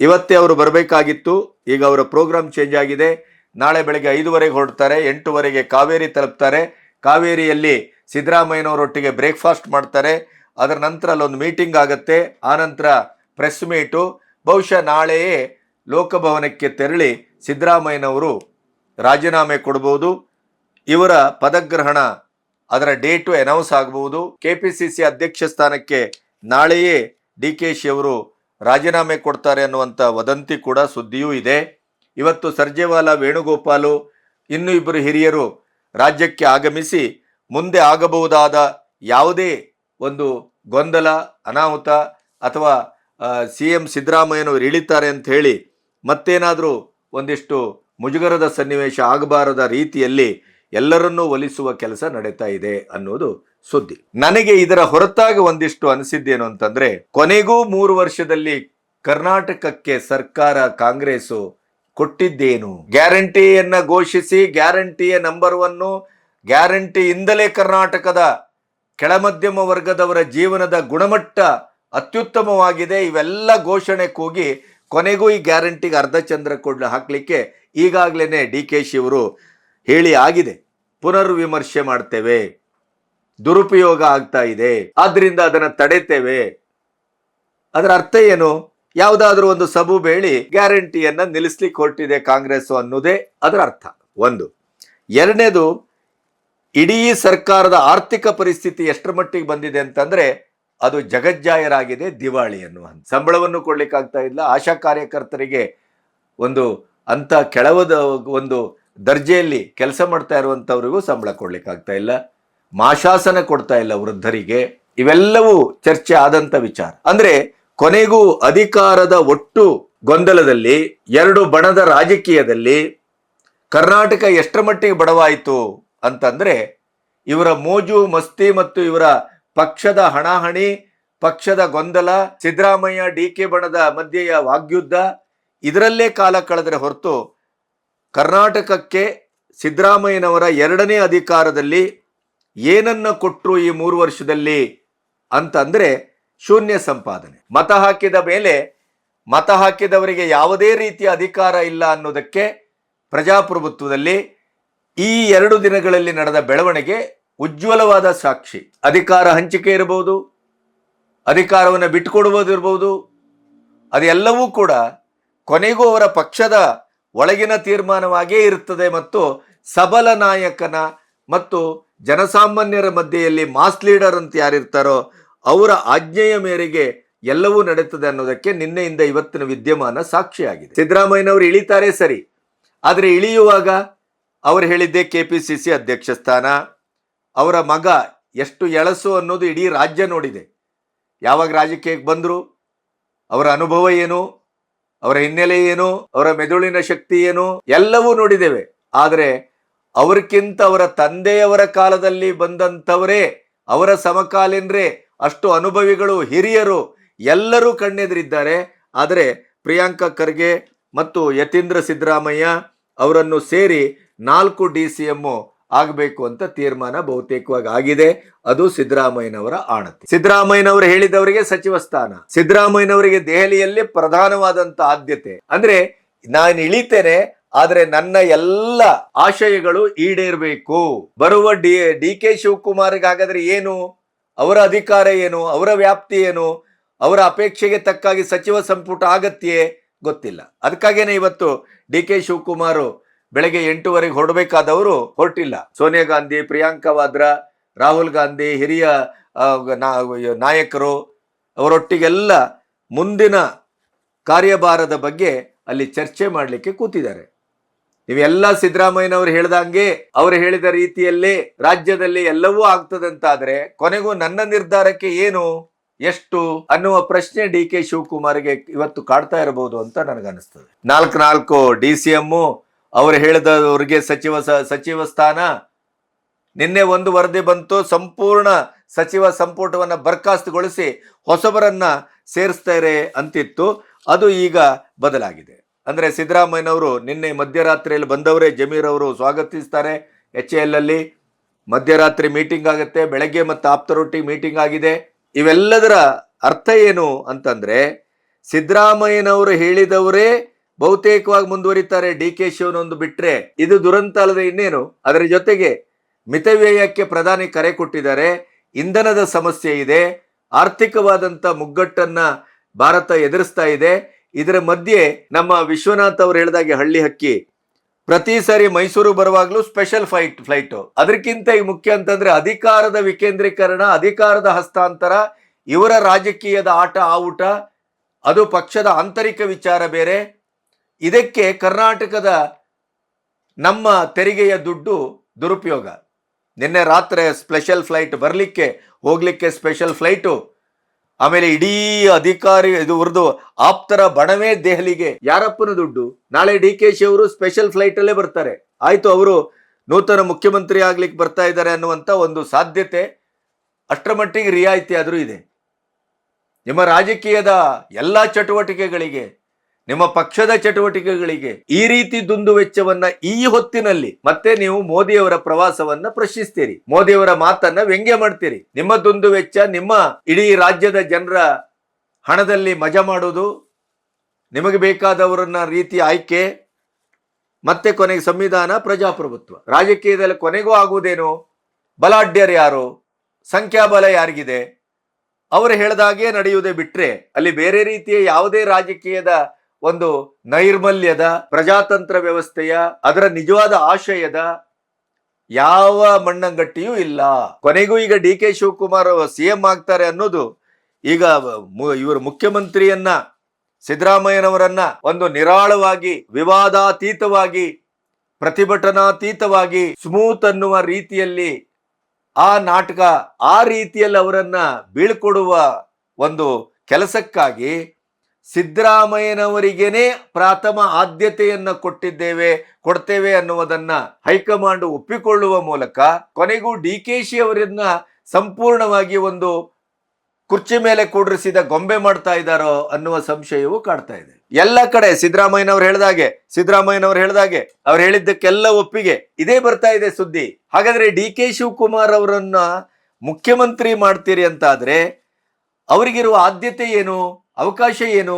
ಇವತ್ತೇ ಅವರು ಬರಬೇಕಾಗಿತ್ತು, ಈಗ ಅವರ ಪ್ರೋಗ್ರಾಮ್ ಚೇಂಜ್ ಆಗಿದೆ. ನಾಳೆ ಬೆಳಗ್ಗೆ 5:15 ಹೊರಡ್ತಾರೆ, 8:00 ಕಾವೇರಿ ತಲುಪ್ತಾರೆ. ಕಾವೇರಿಯಲ್ಲಿ ಸಿದ್ದರಾಮಯ್ಯನವರೊಟ್ಟಿಗೆ ಬ್ರೇಕ್ಫಾಸ್ಟ್ ಮಾಡ್ತಾರೆ. ಅದರ ನಂತರ ಅಲ್ಲೊಂದು ಮೀಟಿಂಗ್ ಆಗುತ್ತೆ, ಆನಂತರ ಪ್ರೆಸ್ ಮೀಟು. ಬಹುಶಃ ನಾಳೆಯೇ ಲೋಕಭವನಕ್ಕೆ ತೆರಳಿ ಸಿದ್ದರಾಮಯ್ಯನವರು ರಾಜೀನಾಮೆ ಕೊಡಬಹುದು. ಇವರ ಪದಗ್ರಹಣ ಅದರ ಡೇಟು ಅನೌನ್ಸ್ ಆಗಬಹುದು. ಕೆಪಿಸಿಸಿ ಅಧ್ಯಕ್ಷ ಸ್ಥಾನಕ್ಕೆ ನಾಳೆಯೇ ಡಿಕೆಶಿ ಅವರು ರಾಜೀನಾಮೆ ಕೊಡ್ತಾರೆ ಅನ್ನುವಂಥ ವದಂತಿ ಕೂಡ ಸುದ್ದಿಯೂ ಇದೆ. ಇವತ್ತು ಸರ್ಜೇವಾಲಾ, ವೇಣುಗೋಪಾಲು, ಇನ್ನೂ ಇಬ್ಬರು ಹಿರಿಯರು ರಾಜ್ಯಕ್ಕೆ ಆಗಮಿಸಿ ಮುಂದೆ ಆಗಬಹುದಾದ ಯಾವುದೇ ಒಂದು ಗೊಂದಲ, ಅನಾಹುತ ಅಥವಾ CM ಸಿದ್ದರಾಮಯ್ಯನವರು ಇಳಿತಾರೆ ಅಂತ ಹೇಳಿ ಮತ್ತೇನಾದರೂ ಒಂದಿಷ್ಟು ಮುಜುಗರದ ಸನ್ನಿವೇಶ ಆಗಬಾರದ ರೀತಿಯಲ್ಲಿ ಎಲ್ಲರನ್ನೂ ಒಲಿಸುವ ಕೆಲಸ ನಡೀತಾ ಇದೆ ಅನ್ನೋದು ಸುದ್ದಿ. ನನಗೆ ಇದರ ಹೊರತಾಗಿ ಒಂದಿಷ್ಟು ಅನಿಸಿದ್ದೇನು ಅಂತಂದ್ರೆ, ಕೊನೆಗೂ 3 ವರ್ಷದಲ್ಲಿ ಕರ್ನಾಟಕಕ್ಕೆ ಸರ್ಕಾರ ಕಾಂಗ್ರೆಸ್ ಕೊಟ್ಟಿದ್ದೇನು? ಗ್ಯಾರಂಟಿಯನ್ನ ಘೋಷಿಸಿ ಗ್ಯಾರಂಟಿಯ ನಂಬರ್ 1, ಗ್ಯಾರಂಟಿಯಿಂದಲೇ ಕರ್ನಾಟಕದ ಕೆಳಮಧ್ಯಮ ವರ್ಗದವರ ಜೀವನದ ಗುಣಮಟ್ಟ ಅತ್ಯುತ್ತಮವಾಗಿದೆ, ಇವೆಲ್ಲ ಘೋಷಣೆ ಕೂಗಿ ಕೊನೆಗೂ ಈ ಗ್ಯಾರಂಟಿಗೆ ಅರ್ಧ ಚಂದ್ರ ಹಾಕ್ಲಿಕ್ಕೆ ಈಗಾಗಲೇ ಡಿಕೆಶಿ ಅವರು ಹೇಳಿ ಆಗಿದೆ. ಪುನರ್ವಿಮರ್ಶೆ ಮಾಡ್ತೇವೆ, ದುರುಪಯೋಗ ಆಗ್ತಾ ಇದೆ, ಆದ್ರಿಂದ ಅದನ್ನು ತಡೆತೇವೆ. ಅದರ ಅರ್ಥ ಏನು? ಯಾವುದಾದ್ರೂ ಒಂದು ಸಬು ಬೇಳಿ ಗ್ಯಾರಂಟಿಯನ್ನ ನಿಲ್ಲಿಸ್ಲಿಕ್ಕೆ ಹೊರಟಿದೆ ಕಾಂಗ್ರೆಸ್ ಅನ್ನೋದೇ ಅದರ ಅರ್ಥ. ಒಂದು. ಎರಡನೇದು, ಇಡೀ ಸರ್ಕಾರದ ಆರ್ಥಿಕ ಪರಿಸ್ಥಿತಿ ಎಷ್ಟರ ಮಟ್ಟಿಗೆ ಬಂದಿದೆ ಅಂತಂದ್ರೆ ಅದು ಜಗಜ್ಜಾಯರಾಗಿದೆ, ದಿವಾಳಿ ಅನ್ನುವ ಸಂಬಳವನ್ನು ಕೊಡ್ಲಿಕ್ಕಾಗ್ತಾ ಇಲ್ಲ. ಆಶಾ ಕಾರ್ಯಕರ್ತರಿಗೆ ಒಂದು ಅಂತ ಕೆಳವದ ಒಂದು ದರ್ಜೆಯಲ್ಲಿ ಕೆಲಸ ಮಾಡ್ತಾ ಇರುವಂತವರಿಗೂ ಸಂಬಳ ಕೊಡ್ಲಿಕ್ಕಾಗ್ತಾ ಇಲ್ಲ, ಮಾಶಾಸನ ಕೊಡ್ತಾ ಇಲ್ಲ ವೃದ್ಧರಿಗೆ. ಇವೆಲ್ಲವೂ ಚರ್ಚೆ ಆದಂತ ವಿಚಾರ. ಅಂದ್ರೆ ಕೊನೆಗೂ ಅಧಿಕಾರದ ಒಟ್ಟು ಗೊಂದಲದಲ್ಲಿ, ಎರಡು ಬಣದ ರಾಜಕೀಯದಲ್ಲಿ ಕರ್ನಾಟಕ ಎಷ್ಟರ ಮಟ್ಟಿಗೆ ಬಡವಾಯಿತು ಅಂತಂದ್ರೆ, ಇವರ ಮೋಜು ಮಸ್ತಿ ಮತ್ತು ಇವರ ಪಕ್ಷದ ಹಣಾಹಣಿ, ಪಕ್ಷದ ಗೊಂದಲ, ಸಿದ್ದರಾಮಯ್ಯ ಡಿಕೆ ಬಣದ ಮಧ್ಯೆಯ ವಾಗ್ಯುದ್ಧ, ಇದರಲ್ಲೇ ಕಾಲ ಕಳೆದರೆ ಹೊರತು ಕರ್ನಾಟಕಕ್ಕೆ ಸಿದ್ದರಾಮಯ್ಯನವರ 2ನೇ ಅಧಿಕಾರದಲ್ಲಿ ಏನನ್ನ ಕೊಟ್ಟರು ಈ 3 ವರ್ಷದಲ್ಲಿ ಅಂತಂದ್ರೆ ಶೂನ್ಯ ಸಂಪಾದನೆ. ಮತ ಹಾಕಿದ ಮೇಲೆ ಮತ ಹಾಕಿದವರಿಗೆ ಯಾವುದೇ ರೀತಿಯ ಅಧಿಕಾರ ಇಲ್ಲ ಅನ್ನೋದಕ್ಕೆ ಪ್ರಜಾಪ್ರಭುತ್ವದಲ್ಲಿ ಈ 2 ದಿನಗಳಲ್ಲಿ ನಡೆದ ಬೆಳವಣಿಗೆ ಉಜ್ವಲವಾದ ಸಾಕ್ಷಿ. ಅಧಿಕಾರ ಹಂಚಿಕೆ ಇರಬಹುದು, ಅಧಿಕಾರವನ್ನು ಬಿಟ್ಟುಕೊಡುವುದಿರಬಹುದು, ಅದೆಲ್ಲವೂ ಕೂಡ ಕೊನೆಗೂ ಅವರ ಪಕ್ಷದ ಒಳಗಿನ ತೀರ್ಮಾನವಾಗಿಯೇ ಇರುತ್ತದೆ ಮತ್ತು ಸಬಲ ನಾಯಕನ ಮತ್ತು ಜನಸಾಮಾನ್ಯರ ಮಧ್ಯೆಯಲ್ಲಿ ಮಾಸ್ ಲೀಡರ್ ಅಂತ ಯಾರಿರ್ತಾರೋ ಅವರ ಆಜ್ಞೆಯ ಮೇರೆಗೆ ಎಲ್ಲವೂ ನಡೀತದೆ ಅನ್ನೋದಕ್ಕೆ ನಿನ್ನೆಯಿಂದ ಇವತ್ತಿನ ವಿದ್ಯಮಾನ ಸಾಕ್ಷಿಯಾಗಿದೆ. ಸಿದ್ದರಾಮಯ್ಯನವರು ಇಳಿತಾರೆ ಸರಿ, ಆದರೆ ಇಳಿಯುವಾಗ ಅವರು ಹೇಳಿದ್ದೆ ಕೆಪಿಸಿಸಿ ಅಧ್ಯಕ್ಷ ಸ್ಥಾನ. ಅವರ ಮಗ ಎಷ್ಟು ಎಳಸು ಅನ್ನೋದು ಇಡೀ ರಾಜ್ಯ ನೋಡಿದೆ. ಯಾವಾಗ ರಾಜಕೀಯಕ್ಕೆ ಬಂದರು, ಅವರ ಅನುಭವ ಏನು, ಅವರ ಹಿನ್ನೆಲೆ ಏನು, ಅವರ ಮೆದುಳಿನ ಶಕ್ತಿ ಏನು, ಎಲ್ಲವೂ ನೋಡಿದ್ದೇವೆ. ಆದರೆ ಅವರಿಗಿಂತ ಅವರ ತಂದೆಯವರ ಕಾಲದಲ್ಲಿ ಬಂದಂಥವರೇ, ಅವರ ಸಮಕಾಲೀನರೇ, ಅಷ್ಟು ಅನುಭವಿಗಳು, ಹಿರಿಯರು ಎಲ್ಲರೂ ಕಣ್ಣೆದುರಿದ್ದಾರೆ. ಆದರೆ ಪ್ರಿಯಾಂಕಾ ಖರ್ಗೆ ಮತ್ತು ಯತೀಂದ್ರ ಸಿದ್ದರಾಮಯ್ಯ ಅವರನ್ನು ಸೇರಿ 4 DCM ಆಗಬೇಕು ಅಂತ ತೀರ್ಮಾನ ಬಹುತೇಕವಾಗಿ ಆಗಿದೆ. ಅದು ಸಿದ್ದರಾಮಯ್ಯನವರ ಆಣತಿ. ಸಿದ್ದರಾಮಯ್ಯನವರು ಹೇಳಿದವರಿಗೆ ಸಚಿವ ಸ್ಥಾನ, ಸಿದ್ದರಾಮಯ್ಯನವರಿಗೆ ದೆಹಲಿಯಲ್ಲಿ ಪ್ರಧಾನವಾದಂತ ಆದ್ಯತೆ. ಅಂದ್ರೆ ನಾನು ಇಳಿತೇನೆ, ಆದ್ರೆ ನನ್ನ ಎಲ್ಲ ಆಶಯಗಳು ಈಡೇರಬೇಕು. ಬರುವ DK ಶಿವಕುಮಾರ್ಗೆ ಹಾಗಾದ್ರೆ ಏನು, ಅವರ ಅಧಿಕಾರ ಏನು, ಅವರ ವ್ಯಾಪ್ತಿ ಏನು, ಅವರ ಅಪೇಕ್ಷೆಗೆ ತಕ್ಕಾಗಿ ಸಚಿವ ಸಂಪುಟ ಆಗತ್ತೆಯೇ ಗೊತ್ತಿಲ್ಲ. ಅದಕ್ಕಾಗೇನೆ ಇವತ್ತು DK ಶಿವಕುಮಾರ್ ಬೆಳಗ್ಗೆ 8:00 ಹೊರಡಬೇಕಾದವರು ಹೊರಟಿಲ್ಲ. ಸೋನಿಯಾ ಗಾಂಧಿ, ಪ್ರಿಯಾಂಕಾ ವಾದ್ರಾ, ರಾಹುಲ್ ಗಾಂಧಿ, ಹಿರಿಯ ನಾಯಕರು ಅವರೊಟ್ಟಿಗೆಲ್ಲ ಮುಂದಿನ ಕಾರ್ಯಭಾರದ ಬಗ್ಗೆ ಅಲ್ಲಿ ಚರ್ಚೆ ಮಾಡಲಿಕ್ಕೆ ಕೂತಿದ್ದಾರೆ. ನೀವೆಲ್ಲ ಸಿದ್ದರಾಮಯ್ಯನವರು ಹೇಳ್ದಂಗೆ, ಅವರು ಹೇಳಿದ ರೀತಿಯಲ್ಲೇ ರಾಜ್ಯದಲ್ಲಿ ಎಲ್ಲವೂ ಆಗ್ತದಂತಾದ್ರೆ ಕೊನೆಗೂ ನನ್ನ ನಿರ್ಧಾರಕ್ಕೆ ಏನು, ಎಷ್ಟು ಅನ್ನುವ ಪ್ರಶ್ನೆ DK ಶಿವಕುಮಾರ್ಗೆ ಇವತ್ತು ಕಾಡ್ತಾ ಇರಬಹುದು ಅಂತ ನನಗನ್ನಿಸ್ತದೆ. 4 DCM, ಅವರು ಹೇಳಿದವರಿಗೆ ಸಚಿವ ಸ್ಥಾನ. ನಿನ್ನೆ ಒಂದು ವರದಿ ಬಂತು, ಸಂಪೂರ್ಣ ಸಚಿವ ಸಂಪುಟವನ್ನ ಬರ್ಖಾಸ್ತುಗೊಳಿಸಿ ಹೊಸಬರನ್ನ ಸೇರಿಸ್ತಾರೆ ಅಂತಿತ್ತು. ಅದು ಈಗ ಬದಲಾಗಿದೆ. ಅಂದ್ರೆ ಸಿದ್ದರಾಮಯ್ಯನವರು ನಿನ್ನೆ ಮಧ್ಯರಾತ್ರಿಯಲ್ಲಿ ಬಂದವರೇ ಜಮೀರ್ ಅವರು ಸ್ವಾಗತಿಸ್ತಾರೆ, HAL ಅಲ್ಲಿ ಮಧ್ಯರಾತ್ರಿ ಮೀಟಿಂಗ್ ಆಗುತ್ತೆ, ಬೆಳಗ್ಗೆ ಮತ್ತು ಆಪ್ತರೊಟ್ಟಿಗೆ ಮೀಟಿಂಗ್ ಆಗಿದೆ. ಇವೆಲ್ಲದರ ಅರ್ಥ ಏನು ಅಂತಂದ್ರೆ ಸಿದ್ದರಾಮಯ್ಯನವರು ಹೇಳಿದವರೇ ಬಹುತೇಕವಾಗಿ ಮುಂದುವರಿತಾರೆ. DK ಶಿವನೊಂದು ಬಿಟ್ರೆ ಇದು ದುರಂತ ಅಲ್ಲದೆ ಇನ್ನೇನು. ಅದರ ಜೊತೆಗೆ ಮಿತವ್ಯಯಕ್ಕೆ ಪ್ರಧಾನಿ ಕರೆ ಕೊಟ್ಟಿದ್ದಾರೆ. ಇಂಧನದ ಸಮಸ್ಯೆ ಇದೆ, ಆರ್ಥಿಕವಾದಂತ ಮುಗ್ಗಟ್ಟನ್ನ ಭಾರತ ಎದುರಿಸ್ತಾ ಇದೆ. ಇದರ ಮಧ್ಯೆ ನಮ್ಮ ವಿಶ್ವನಾಥ್ ಅವರು ಹೇಳಿದಾಗೆ ಹಳ್ಳಿ ಹಕ್ಕಿ ಪ್ರತಿ ಸಾರಿ ಮೈಸೂರು ಬರುವಾಗಲೂ ಸ್ಪೆಷಲ್ ಫ್ಲೈಟ್. ಅದಕ್ಕಿಂತ ಈ ಮುಖ್ಯ ಅಂತಂದ್ರೆ ಅಧಿಕಾರದ ವಿಕೇಂದ್ರೀಕರಣ, ಅಧಿಕಾರದ ಹಸ್ತಾಂತರ, ಇವರ ರಾಜಕೀಯದ ಆಟ ಆವುಟ, ಅದು ಪಕ್ಷದ ಆಂತರಿಕ ವಿಚಾರ ಬೇರೆ. ಇದಕ್ಕೆ ಕರ್ನಾಟಕದ ನಮ್ಮ ತೆರಿಗೆಯ ದುಡ್ಡು ದುರುಪಯೋಗ. ನಿನ್ನೆ ರಾತ್ರಿ ಸ್ಪೆಷಲ್ ಫ್ಲೈಟ್ ಬರಲಿಕ್ಕೆ ಹೋಗ್ಲಿಕ್ಕೆ ಸ್ಪೆಷಲ್ ಫ್ಲೈಟು, ಆಮೇಲೆ ಇಡೀ ಅಧಿಕಾರಿ ಇದು ಉರ್ದು ಆಪ್ತರ ಬಣವೇ ದೆಹಲಿಗೆ. ಯಾರಪ್ಪನ ದುಡ್ಡು? ನಾಳೆ DK ಶಿ ಅವರು ಸ್ಪೆಷಲ್ ಫ್ಲೈಟ್ ಅಲ್ಲೇ ಬರ್ತಾರೆ. ಆಯ್ತು, ಅವರು ನೂತನ ಮುಖ್ಯಮಂತ್ರಿ ಆಗ್ಲಿಕ್ಕೆ ಬರ್ತಾ ಇದ್ದಾರೆ ಅನ್ನುವಂತ ಒಂದು ಸಾಧ್ಯತೆ ಅಷ್ಟರ ಮಟ್ಟಿಗೆ ರಿಯಾಯಿತಿ ಆದರೂ ಇದೆ. ನಿಮ್ಮ ರಾಜಕೀಯದ ಎಲ್ಲಾ ಚಟುವಟಿಕೆಗಳಿಗೆ, ನಿಮ್ಮ ಪಕ್ಷದ ಚಟುವಟಿಕೆಗಳಿಗೆ ಈ ರೀತಿ ದುಂದು ವೆಚ್ಚವನ್ನ ಈ ಹೊತ್ತಿನಲ್ಲಿ ಮತ್ತೆ ನೀವು ಮೋದಿಯವರ ಪ್ರವಾಸವನ್ನ ಪ್ರಶ್ನಿಸ್ತೀರಿ, ಮೋದಿಯವರ ಮಾತನ್ನ ವ್ಯಂಗ್ಯ ಮಾಡ್ತೀರಿ. ನಿಮ್ಮ ದುಂದು ವೆಚ್ಚ, ನಿಮ್ಮ ಇಡೀ ರಾಜ್ಯದ ಜನರ ಹಣದಲ್ಲಿ ಮಜಾ ಮಾಡೋದು, ನಿಮಗೆ ಬೇಕಾದವರನ್ನ ರೀತಿ ಆಯ್ಕೆ, ಮತ್ತೆ ಕೊನೆಗೆ ಸಂವಿಧಾನ, ಪ್ರಜಾಪ್ರಭುತ್ವ. ರಾಜಕೀಯದಲ್ಲಿ ಕೊನೆಗೂ ಆಗುವುದೇನು? ಬಲಾಢ್ಯರು ಯಾರು, ಸಂಖ್ಯಾಬಲ ಯಾರಿಗಿದೆ, ಅವರು ಹೇಳಿದಾಗೆ ನಡೆಯುವುದೇ ಬಿಟ್ರೆ ಅಲ್ಲಿ ಬೇರೆ ರೀತಿಯ ಯಾವುದೇ ರಾಜಕೀಯದ ಒಂದು ನೈರ್ಮಲ್ಯದ, ಪ್ರಜಾತಂತ್ರ ವ್ಯವಸ್ಥೆಯ, ಅದರ ನಿಜವಾದ ಆಶಯದ ಯಾವ ಮಣ್ಣಂಗಟ್ಟಿಯೂ ಇಲ್ಲ. ಕೊನೆಗೂ ಈಗ DK ಶಿವಕುಮಾರ್ CM ಆಗ್ತಾರೆ ಅನ್ನೋದು, ಈಗ ಇವರು ಮುಖ್ಯಮಂತ್ರಿಯನ್ನ ಸಿದ್ದರಾಮಯ್ಯನವರನ್ನ ಒಂದು ನಿರಾಳವಾಗಿ, ವಿವಾದಾತೀತವಾಗಿ, ಪ್ರತಿಭಟನಾತೀತವಾಗಿ, ಸ್ಮೂತ್ ಅನ್ನುವ ರೀತಿಯಲ್ಲಿ ಆ ನಾಟಕ, ಆ ರೀತಿಯಲ್ಲಿ ಅವರನ್ನ ಬೀಳ್ಕೊಡುವ ಒಂದು ಕೆಲಸಕ್ಕಾಗಿ ಸಿದ್ದರಾಮಯ್ಯನವರಿಗೇನೆ ಪ್ರಥಮ ಆದ್ಯತೆಯನ್ನ ಕೊಡ್ತೇವೆ ಅನ್ನುವುದನ್ನ ಹೈಕಮಾಂಡ್ ಒಪ್ಪಿಕೊಳ್ಳುವ ಮೂಲಕ ಕೊನೆಗೂ DK ಶಿ ಅವರನ್ನ ಸಂಪೂರ್ಣವಾಗಿ ಒಂದು ಕುರ್ಚಿ ಮೇಲೆ ಕೂಡಿಸಿದ ಗೊಂಬೆ ಮಾಡ್ತಾ ಇದ್ದಾರೋ ಅನ್ನುವ ಸಂಶಯವು ಕಾಡ್ತಾ ಇದೆ. ಎಲ್ಲ ಕಡೆ ಸಿದ್ದರಾಮಯ್ಯನವ್ರು ಹೇಳಿದಾಗೆ ಅವ್ರು ಹೇಳಿದ್ದಕ್ಕೆಲ್ಲ ಒಪ್ಪಿಗೆ ಇದೇ ಬರ್ತಾ ಇದೆ ಸುದ್ದಿ. ಹಾಗಾದ್ರೆ DK ಶಿವಕುಮಾರ್ ಅವರನ್ನ ಮುಖ್ಯಮಂತ್ರಿ ಮಾಡ್ತೀರಿ ಅಂತಾದ್ರೆ ಅವರಿಗಿರುವ ಆದ್ಯತೆ ಏನು, ಅವಕಾಶ ಏನು,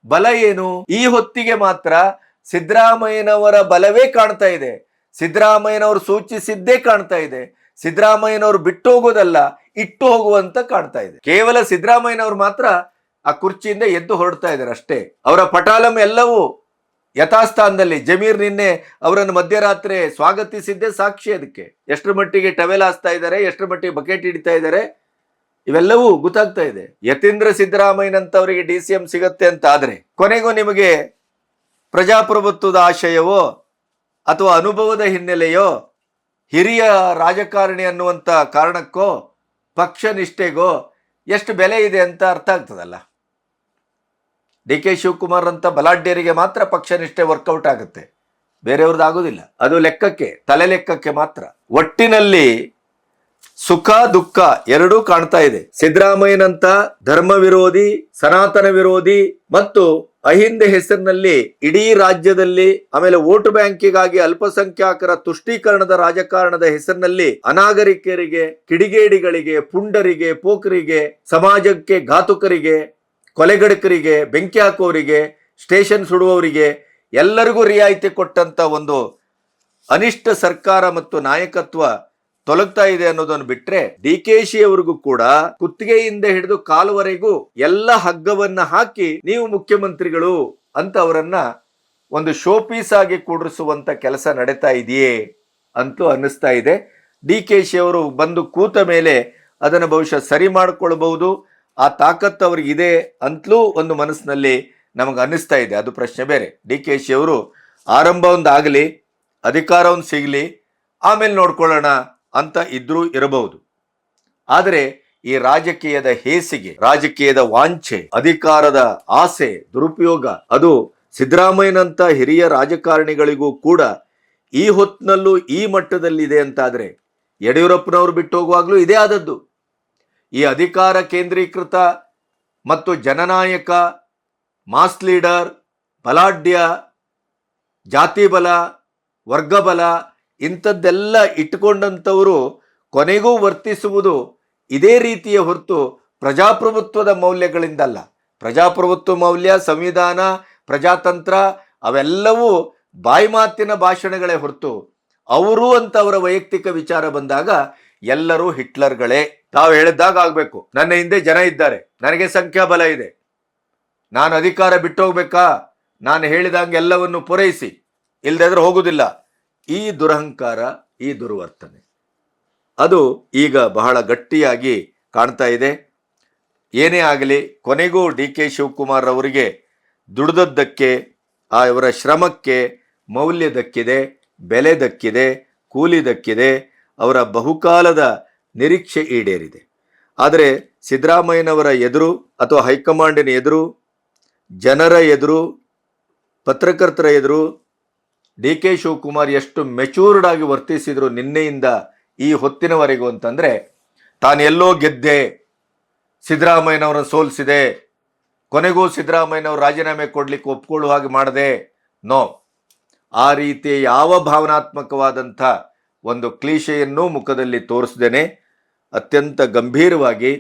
ಬಲ ಏನು? ಈ ಹೊತ್ತಿಗೆ ಮಾತ್ರ ಸಿದ್ದರಾಮಯ್ಯನವರ ಬಲವೇ ಕಾಣ್ತಾ ಇದೆ, ಸಿದ್ದರಾಮಯ್ಯನವರು ಸೂಚಿಸಿದ್ದೇ ಕಾಣ್ತಾ ಇದೆ. ಸಿದ್ದರಾಮಯ್ಯನವರು ಬಿಟ್ಟು ಹೋಗೋದಲ್ಲ, ಇಟ್ಟು ಹೋಗುವಂತ ಕಾಣ್ತಾ ಇದೆ. ಕೇವಲ ಸಿದ್ದರಾಮಯ್ಯನವರು ಮಾತ್ರ ಆ ಕುರ್ಚಿಯಿಂದ ಎದ್ದು ಹೊರಡ್ತಾ ಇದ್ದಾರೆ ಅಷ್ಟೇ. ಅವರ ಪಟಾಲಂ ಎಲ್ಲವೂ ಯಥಾಸ್ಥಾನದಲ್ಲಿ. ಜಮೀರ್ ನಿನ್ನೆ ಅವರನ್ನು ಮಧ್ಯರಾತ್ರಿ ಸ್ವಾಗತಿಸಿದ್ದೇ ಸಾಕ್ಷಿ. ಅದಕ್ಕೆ ಎಷ್ಟರ ಮಟ್ಟಿಗೆ ಟವೆಲ್ ಹಾಸ್ತಾ ಇದ್ದಾರೆ, ಎಷ್ಟರ ಮಟ್ಟಿಗೆ ಬಕೆಟ್ ಹಿಡಿತಾ ಇದ್ದಾರೆ, ಇವೆಲ್ಲವೂ ಗೊತ್ತಾಗ್ತಾ ಇದೆ. ಯತೀಂದ್ರ ಸಿದ್ದರಾಮಯ್ಯನಂತವರಿಗೆ DCM ಸಿಗತ್ತೆ ಅಂತ ಆದ್ರೆ ಕೊನೆಗೂ ನಿಮಗೆ ಪ್ರಜಾಪ್ರಭುತ್ವದ ಆಶಯವೋ ಅಥವಾ ಅನುಭವದ ಹಿನ್ನೆಲೆಯೋ, ಹಿರಿಯ ರಾಜಕಾರಣಿ ಅನ್ನುವಂತ ಕಾರಣಕ್ಕೋ, ಪಕ್ಷ ನಿಷ್ಠೆಗೋ ಎಷ್ಟು ಬೆಲೆ ಇದೆ ಅಂತ ಅರ್ಥ ಆಗ್ತದಲ್ಲ. DK ಶಿವಕುಮಾರ್ ಅಂತ ಬಲಾಢ್ಯರಿಗೆ ಮಾತ್ರ ಪಕ್ಷ ನಿಷ್ಠೆ ವರ್ಕೌಟ್ ಆಗುತ್ತೆ, ಬೇರೆಯವ್ರದ್ದು ಆಗೋದಿಲ್ಲ. ಅದು ಲೆಕ್ಕಕ್ಕೆ, ತಲೆ ಲೆಕ್ಕಕ್ಕೆ ಮಾತ್ರ. ಒಟ್ಟಿನಲ್ಲಿ ಸುಖ ದುಃಖ ಎರಡೂ ಕಾಣ್ತಾ ಇದೆ. ಸಿದ್ದರಾಮಯ್ಯನಂತ ಧರ್ಮ ವಿರೋಧಿ, ಸನಾತನ ವಿರೋಧಿ ಮತ್ತು ಅಹಿಂದೆ ಹೆಸರಿನಲ್ಲಿ ಇಡೀ ರಾಜ್ಯದಲ್ಲಿ, ಆಮೇಲೆ ವೋಟ್ ಬ್ಯಾಂಕಿಗಾಗಿ ಅಲ್ಪಸಂಖ್ಯಾತರ ತುಷ್ಟೀಕರಣದ ರಾಜಕಾರಣದ ಹೆಸರಿನಲ್ಲಿ ಅನಾಗರಿಕರಿಗೆ, ಕಿಡಿಗೇಡಿಗಳಿಗೆ, ಪುಂಡರಿಗೆ, ಪೋಖರಿಗೆ, ಸಮಾಜಕ್ಕೆ ಘಾತುಕರಿಗೆ, ಕೊಲೆಗಡಕರಿಗೆ, ಬೆಂಕಿ ಹಾಕೋರಿಗೆ, ಸ್ಟೇಷನ್ ಸುಡುವವರಿಗೆ ಎಲ್ಲರಿಗೂ ರಿಯಾಯಿತಿ ಕೊಟ್ಟಂತ ಒಂದು ಅನಿಷ್ಟ ಸರ್ಕಾರ ಮತ್ತು ನಾಯಕತ್ವ ತೊಲಗ್ತಾ ಇದೆ ಅನ್ನೋದನ್ನು ಬಿಟ್ರೆ DK ಶಿ ಅವರಿಗೂ ಕೂಡ ಕುತ್ತಿಗೆಯಿಂದ ಹಿಡಿದು ಕಾಲುವರೆಗೂ ಎಲ್ಲ ಹಗ್ಗವನ್ನ ಹಾಕಿ ನೀವು ಮುಖ್ಯಮಂತ್ರಿಗಳು ಅಂತ ಅವರನ್ನ ಒಂದು ಶೋ ಪೀಸ್ ಆಗಿ ಕೂಡಿಸುವಂತ ಕೆಲಸ ನಡೀತಾ ಇದೆಯೇ ಅಂತೂ ಅನ್ನಿಸ್ತಾ ಇದೆ. DK ಶಿ ಅವರು ಬಂದು ಕೂತ ಮೇಲೆ ಅದನ್ನು ಬಹುಶಃ ಸರಿ ಮಾಡಿಕೊಳ್ಳಬಹುದು, ಆ ತಾಕತ್ತು ಅವ್ರಿಗೆ ಇದೆ ಅಂತಲೂ ಒಂದು ಮನಸ್ಸಿನಲ್ಲಿ ನಮಗೆ ಅನ್ನಿಸ್ತಾ ಇದೆ. ಅದು ಪ್ರಶ್ನೆ ಬೇರೆ. DK ಶಿ ಅವರು ಆರಂಭ ಒಂದು ಆಗಲಿ, ಅಧಿಕಾರ ಒಂದು ಸಿಗಲಿ, ಆಮೇಲೆ ನೋಡ್ಕೊಳ್ಳೋಣ ಅಂತ ಇದ್ರೂ ಇರಬಹುದು. ಆದರೆ ಈ ರಾಜಕೀಯದ ಹೇಸಿಗೆ, ರಾಜಕೀಯದ ವಾಂಛೆ, ಅಧಿಕಾರದ ಆಸೆ, ದುರುಪಯೋಗ ಅದು ಸಿದ್ದರಾಮಯ್ಯನಂತ ಹಿರಿಯ ರಾಜಕಾರಣಿಗಳಿಗೂ ಕೂಡ ಈ ಹೊತ್ತಿನಲ್ಲೂ ಈ ಮಟ್ಟದಲ್ಲಿದೆ ಅಂತಾದ್ರೆ ಯಡಿಯೂರಪ್ಪನವರು ಬಿಟ್ಟು ಹೋಗುವಾಗಲೂ ಇದೇ ಆದದ್ದು. ಈ ಅಧಿಕಾರ ಕೇಂದ್ರೀಕೃತ ಮತ್ತು ಜನನಾಯಕ, ಮಾಸ್ ಲೀಡರ್, ಬಲಾಢ್ಯ, ಜಾತಿ ಬಲ, ವರ್ಗ ಬಲ ಇಂಥದ್ದೆಲ್ಲ ಇಟ್ಟುಕೊಂಡಂಥವರು ಕೊನೆಗೂ ವರ್ತಿಸುವುದು ಇದೇ ರೀತಿಯ ಹೊರತು ಪ್ರಜಾಪ್ರಭುತ್ವದ ಮೌಲ್ಯಗಳಿಂದಲ್ಲ. ಪ್ರಜಾಪ್ರಭುತ್ವ ಮೌಲ್ಯ, ಸಂವಿಧಾನ, ಪ್ರಜಾತಂತ್ರ ಅವೆಲ್ಲವೂ ಬಾಯಿ ಮಾತಿನ ಭಾಷಣಗಳೇ ಹೊರತು ಅವರು ಅಂತ ಅವರ ವೈಯಕ್ತಿಕ ವಿಚಾರ ಬಂದಾಗ ಎಲ್ಲರೂ ಹಿಟ್ಲರ್ಗಳೇ. ತಾವು ಹೇಳಿದಾಗ ಆಗ್ಬೇಕು, ನನ್ನ ಹಿಂದೆ ಜನ ಇದ್ದಾರೆ, ನನಗೆ ಸಂಖ್ಯಾಬಲ ಇದೆ, ನಾನು ಅಧಿಕಾರ ಬಿಟ್ಟೋಗ್ಬೇಕಾ, ನಾನು ಹೇಳಿದಂಗೆ ಎಲ್ಲವನ್ನು ಪೂರೈಸಿ, ಇಲ್ಲದಿದ್ರೆ ಹೋಗುವುದಿಲ್ಲ. ಈ ದುರಹಂಕಾರ, ಈ ದುರ್ವರ್ತನೆ ಅದು ಈಗ ಬಹಳ ಗಟ್ಟಿಯಾಗಿ ಕಾಣ್ತಾ ಇದೆ. ಏನೇ ಆಗಲಿ, ಕೊನೆಗೂ ಡಿ ಕೆ ಶಿವಕುಮಾರ್ ಅವರಿಗೆ ದುಡಿದದ್ದಕ್ಕೆ, ಅವರ ಶ್ರಮಕ್ಕೆ ಮೌಲ್ಯ ದಕ್ಕಿದೆ, ಬೆಲೆ ದಕ್ಕಿದೆ, ಕೂಲಿ ದಕ್ಕಿದೆ, ಅವರ ಬಹುಕಾಲದ ನಿರೀಕ್ಷೆ ಈಡೇರಿದೆ. ಆದರೆ ಸಿದ್ದರಾಮಯ್ಯನವರ ಎದುರು ಅಥವಾ ಹೈಕಮಾಂಡಿನ ಎದುರು, ಜನರ ಎದುರು, ಪತ್ರಕರ್ತರ ಎದುರು ಡಿ ಕೆ ಶಿವಕುಮಾರ್ ಎಷ್ಟು ಮೆಚೂರ್ಡ್ ಆಗಿ ವರ್ತಿಸಿದ್ರು ನಿನ್ನೆಯಿಂದ ಈ ಹೊತ್ತಿನವರೆಗೂ ಅಂತಂದರೆ, ತಾನು ಎಲ್ಲೋ ಗೆದ್ದೆ, ಸಿದ್ದರಾಮಯ್ಯನವರನ್ನು ಸೋಲಿಸಿದೆ, ಕೊನೆಗೂ ಸಿದ್ದರಾಮಯ್ಯನವರು ರಾಜೀನಾಮೆ ಕೊಡ್ಲಿಕ್ಕೆ ಒಪ್ಕೊಳ್ಳುವ ಹಾಗೆ ಮಾಡದೆ, ನೋ, ಆ ರೀತಿ ಯಾವ ಭಾವನಾತ್ಮಕವಾದಂಥ ಒಂದು ಕ್ಲೀಶೆಯನ್ನು ಮುಖದಲ್ಲಿ ತೋರಿಸ್ದೇನೆ ಅತ್ಯಂತ ಗಂಭೀರವಾಗಿ,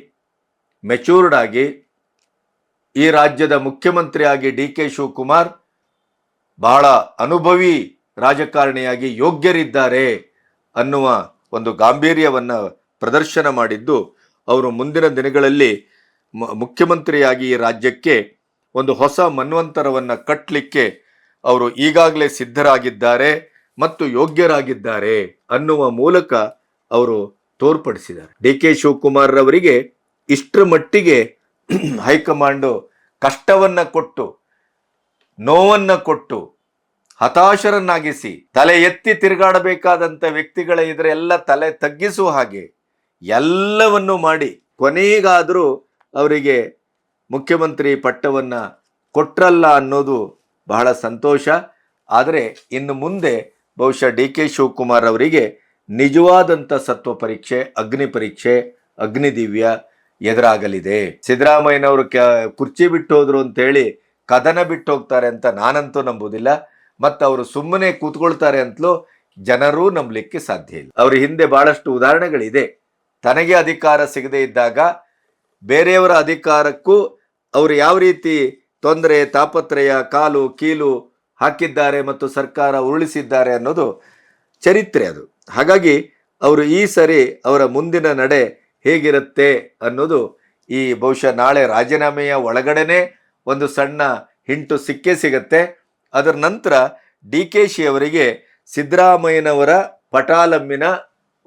ಮೆಚೂರ್ಡ್ ಆಗಿ ಈ ರಾಜ್ಯದ ಮುಖ್ಯಮಂತ್ರಿಯಾಗಿ ಡಿ ಕೆ ಶಿವಕುಮಾರ್ ಬಹಳ ಅನುಭವಿ ರಾಜಕಾರಣಿಯಾಗಿ ಯೋಗ್ಯರಿದ್ದಾರೆ ಅನ್ನುವ ಒಂದು ಗಾಂಭೀರ್ಯವನ್ನು ಪ್ರದರ್ಶನ ಮಾಡಿದ್ದು, ಅವರು ಮುಂದಿನ ದಿನಗಳಲ್ಲಿ ಮುಖ್ಯಮಂತ್ರಿಯಾಗಿ ಈ ರಾಜ್ಯಕ್ಕೆ ಒಂದು ಹೊಸ ಮನ್ವಂತರವನ್ನು ಕಟ್ಟಲಿಕ್ಕೆ ಅವರು ಈಗಾಗಲೇ ಸಿದ್ಧರಾಗಿದ್ದಾರೆ ಮತ್ತು ಯೋಗ್ಯರಾಗಿದ್ದಾರೆ ಅನ್ನುವ ಮೂಲಕ ಅವರು ತೋರ್ಪಡಿಸಿದ್ದಾರೆ. ಡಿ ಕೆ ಶಿವಕುಮಾರ್ ಅವರಿಗೆ ಇಷ್ಟರ ಮಟ್ಟಿಗೆ ಹೈಕಮಾಂಡು ಕಷ್ಟವನ್ನ ಕೊಟ್ಟು, ನೋವನ್ನ ಕೊಟ್ಟು, ಹತಾಶರನ್ನಾಗಿಸಿ, ತಲೆ ಎತ್ತಿ ತಿರುಗಾಡಬೇಕಾದಂಥ ವ್ಯಕ್ತಿಗಳ ಎದುರೆಲ್ಲ ತಲೆ ತಗ್ಗಿಸುವ ಹಾಗೆ ಎಲ್ಲವನ್ನು ಮಾಡಿ ಕೊನೆಗಾದರೂ ಅವರಿಗೆ ಮುಖ್ಯಮಂತ್ರಿ ಪಟ್ಟವನ್ನು ಕೊಟ್ರಲ್ಲ ಅನ್ನೋದು ಬಹಳ ಸಂತೋಷ. ಆದರೆ ಇನ್ನು ಮುಂದೆ ಬಹುಶಃ ಡಿ ಕೆ ಶಿವಕುಮಾರ್ ಅವರಿಗೆ ನಿಜವಾದಂಥ ಸತ್ವ ಪರೀಕ್ಷೆ, ಅಗ್ನಿ ಪರೀಕ್ಷೆ, ಅಗ್ನಿದಿವ್ಯ ಎದುರಾಗಲಿದೆ. ಸಿದ್ದರಾಮಯ್ಯನವರು ಕುರ್ಚಿ ಬಿಟ್ಟು ಹೋದ್ರು ಅಂತೇಳಿ ಕದನ ಬಿಟ್ಟು ಹೋಗ್ತಾರೆ ಅಂತ ನಾನಂತೂ ನಂಬುವುದಿಲ್ಲ, ಮತ್ತು ಅವರು ಸುಮ್ಮನೆ ಕೂತ್ಕೊಳ್ತಾರೆ ಅಂತಲೂ ಜನರೂ ನಂಬಲಿಕ್ಕೆ ಸಾಧ್ಯ ಇಲ್ಲ. ಅವ್ರ ಹಿಂದೆ ಬಹಳಷ್ಟು ಉದಾಹರಣೆಗಳಿದೆ. ತನಗೆ ಅಧಿಕಾರ ಸಿಗದೇ ಇದ್ದಾಗ ಬೇರೆಯವರ ಅಧಿಕಾರಕ್ಕೂ ಅವರು ಯಾವ ರೀತಿ ತೊಂದರೆ, ತಾಪತ್ರಯ, ಕಾಲು ಕೀಲು ಹಾಕಿದ್ದಾರೆ ಮತ್ತು ಸರ್ಕಾರ ಉರುಳಿಸಿದ್ದಾರೆ ಅನ್ನೋದು ಚರಿತ್ರೆ ಅದು. ಹಾಗಾಗಿ ಅವರು ಈ ಸರಿ ಅವರ ಮುಂದಿನ ನಡೆ ಹೇಗಿರುತ್ತೆ ಅನ್ನೋದು ಈ ಬಹುಶಃ ನಾಳೆ ರಾಜೀನಾಮೆಯ ಒಳಗಡೆನೆ ಒಂದು ಸಣ್ಣ ಹಿಂಟು ಸಿಕ್ಕೇ ಸಿಗತ್ತೆ. ಅದರ ನಂತರ ಡಿ ಕೆ ಶಿ ಅವರಿಗೆ ಸಿದ್ದರಾಮಯ್ಯನವರ ಪಟಾಲಮ್ಮಿನ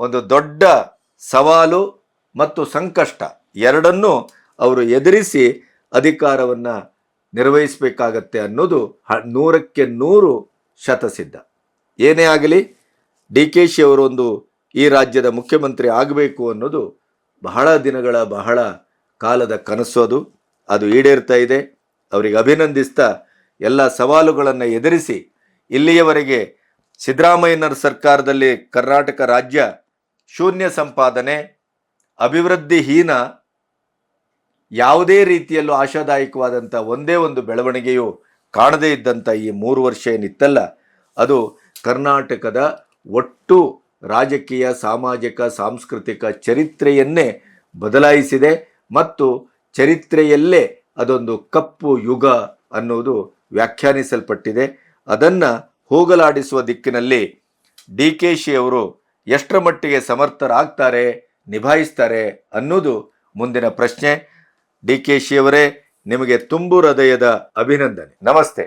ಒಂದು ದೊಡ್ಡ ಸವಾಲು ಮತ್ತು ಸಂಕಷ್ಟ ಎರಡನ್ನೂ ಅವರು ಎದುರಿಸಿ ಅಧಿಕಾರವನ್ನು ನಿರ್ವಹಿಸಬೇಕಾಗತ್ತೆ ಅನ್ನೋದು 100ಕ್ಕೆ 100 ಶತಸಿದ್ಧ. ಏನೇ ಆಗಲಿ, ಡಿ ಕೆ ಶಿ ಅವರು ಒಂದು ಈ ರಾಜ್ಯದ ಮುಖ್ಯಮಂತ್ರಿ ಆಗಬೇಕು ಅನ್ನೋದು ಬಹಳ ದಿನಗಳ, ಬಹಳ ಕಾಲದ ಕನಸು. ಅದು ಈಡೇರ್ತಾ ಇದೆ. ಅವರಿಗೆ ಅಭಿನಂದಿಸ್ತಾ ಎಲ್ಲ ಸವಾಲುಗಳನ್ನು ಎದುರಿಸಿ ಇಲ್ಲಿಯವರೆಗೆ ಸಿದ್ದರಾಮಯ್ಯನವರ ಸರ್ಕಾರದಲ್ಲಿ ಕರ್ನಾಟಕ ರಾಜ್ಯ ಶೂನ್ಯ ಸಂಪಾದನೆ, ಅಭಿವೃದ್ಧಿಹೀನ, ಯಾವುದೇ ರೀತಿಯಲ್ಲೂ ಆಶಾದಾಯಕವಾದಂಥ ಒಂದೇ ಒಂದು ಬೆಳವಣಿಗೆಯು ಕಾಣದೇ ಇದ್ದಂಥ ಈ 3 ವರ್ಷ ಏನಿತ್ತಲ್ಲ, ಅದು ಕರ್ನಾಟಕದ ಒಟ್ಟು ರಾಜಕೀಯ, ಸಾಮಾಜಿಕ, ಸಾಂಸ್ಕೃತಿಕ ಚರಿತ್ರೆಯನ್ನೇ ಬದಲಾಯಿಸಿದೆ ಮತ್ತು ಚರಿತ್ರೆಯಲ್ಲೇ ಅದೊಂದು ಕಪ್ಪು ಯುಗ ಅನ್ನೋದು ವ್ಯಾಖ್ಯಾನಿಸಲ್ಪಟ್ಟಿದೆ. ಅದನ್ನು ಹೋಗಲಾಡಿಸುವ ದಿಕ್ಕಿನಲ್ಲಿ ಡಿ ಕೆ ಶಿ ಅವರು ಎಷ್ಟರ ಮಟ್ಟಿಗೆ ಸಮರ್ಥರಾಗ್ತಾರೆ, ನಿಭಾಯಿಸ್ತಾರೆ ಅನ್ನೋದು ಮುಂದಿನ ಪ್ರಶ್ನೆ. ಡಿ ಕೆ ಶಿ ಅವರೇ, ನಿಮಗೆ ತುಂಬು ಹೃದಯದ ಅಭಿನಂದನೆ. ನಮಸ್ತೆ.